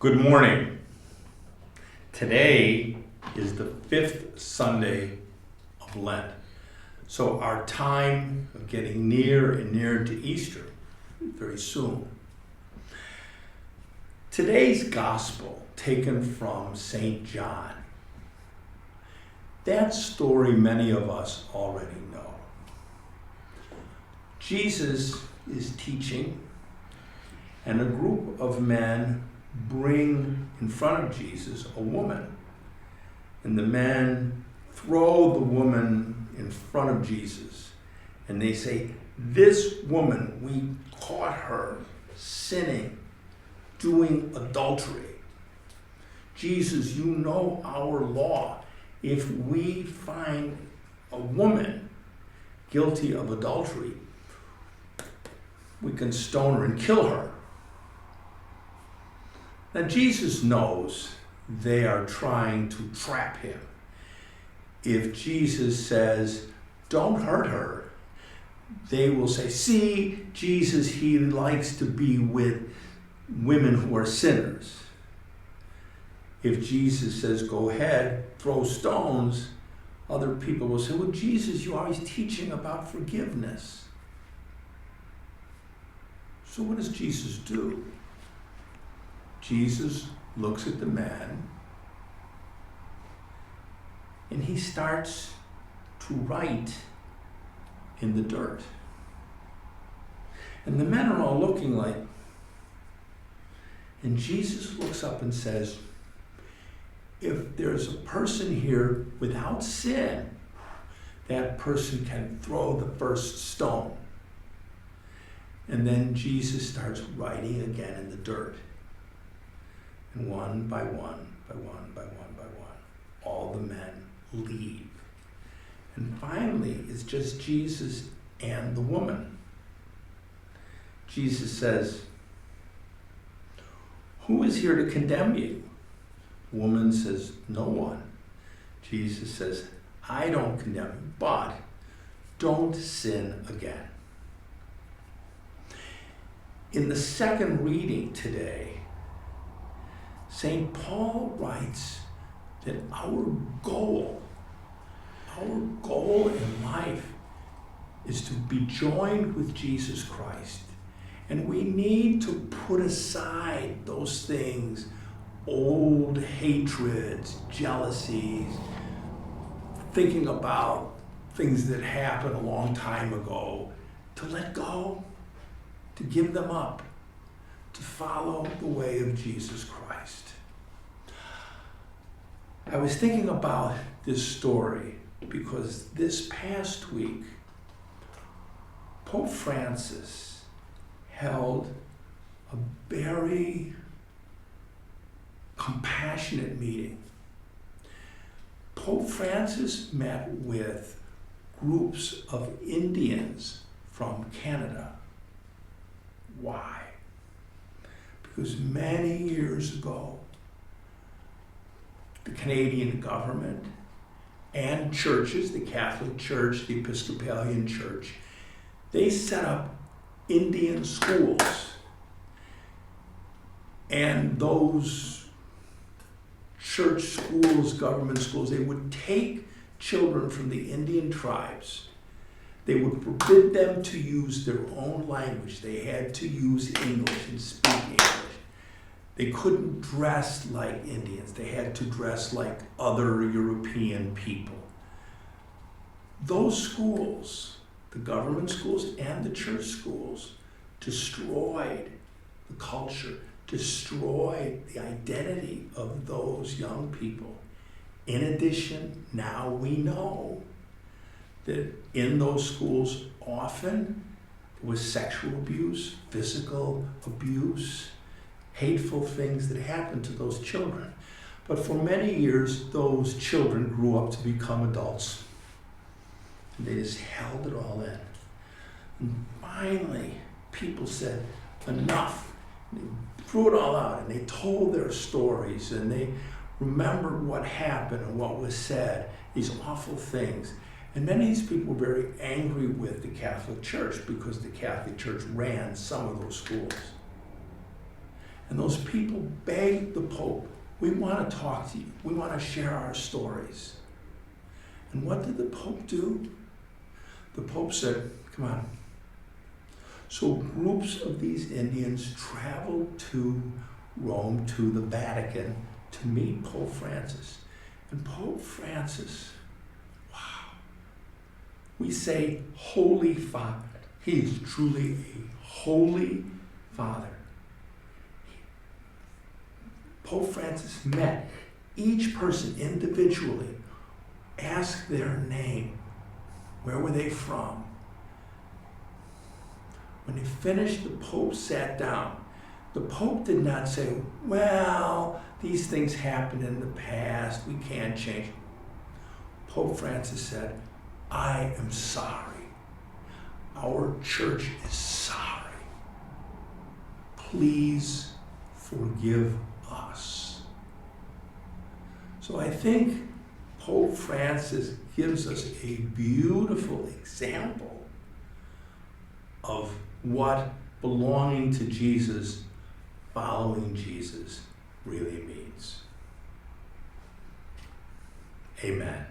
Good morning. Today is the fifth Sunday of Lent. So our time of getting near and near to Easter very soon. Today's gospel taken from St. John. That story many of us already know. Jesus is teaching, and a group of men bring in front of Jesus a woman. And the men throw the woman in front of Jesus. And they say, "This woman, we caught her sinning, doing adultery. Jesus, you know our law. If we find a woman guilty of adultery, we can stone her and kill her." Now, Jesus knows they are trying to trap him. If Jesus says, "Don't hurt her," they will say, "See, Jesus, he likes to be with women who are sinners." If Jesus says, "Go ahead, throw stones," other people will say, "Well, Jesus, you're always teaching about forgiveness." So what does Jesus do? Jesus looks at the man and he starts to write in the dirt. And the men are all looking like, and Jesus looks up and says, "If there's a person here without sin, that person can throw the first stone." And then Jesus starts writing again in the dirt. And one by one, all the men leave. And finally, it's just Jesus and the woman. Jesus says, "Who is here to condemn you?" The woman says, "No one." Jesus says, "I don't condemn you, but don't sin again." In the second reading today, St. Paul writes that our goal in life is to be joined with Jesus Christ. And we need to put aside those things, old hatreds, jealousies, thinking about things that happened a long time ago, to let go, to give them up, to follow the way of Jesus Christ. I was thinking about this story because this past week, Pope Francis held a very compassionate meeting. Pope Francis met with groups of Indians from Canada. Why? Because many years ago, the Canadian government and churches, the Catholic Church, the Episcopalian Church, they set up Indian schools. And those church schools, government schools, they would take children from the Indian tribes. They would forbid them to use their own language. They had to use English and speak English. They couldn't dress like Indians. They had to dress like other European people. Those schools, the government schools and the church schools, destroyed the culture, destroyed the identity of those young people. In addition, now we know that in those schools often there was sexual abuse, physical abuse, hateful things that happened to those children. But for many years, those children grew up to become adults. And they just held it all in. And finally, people said, enough. And they threw it all out, and they told their stories, and they remembered what happened and what was said, these awful things. And many of these people were very angry with the Catholic Church because the Catholic Church ran some of those schools. And those people begged the Pope, we want to talk to you. We want to share our stories. And what did the Pope do? The Pope said, come on. So groups of these Indians traveled to Rome, to the Vatican, to meet Pope Francis. And Pope Francis, wow, we say Holy Father. He is truly a holy Father. Pope Francis met each person individually, asked their name, where were they from. When he finished, the Pope sat down. The Pope did not say, well, these things happened in the past, we can't change. Pope Francis said, I am sorry. Our church is sorry. Please forgive us. So I think Pope Francis gives us a beautiful example of what belonging to Jesus, following Jesus, really means. Amen.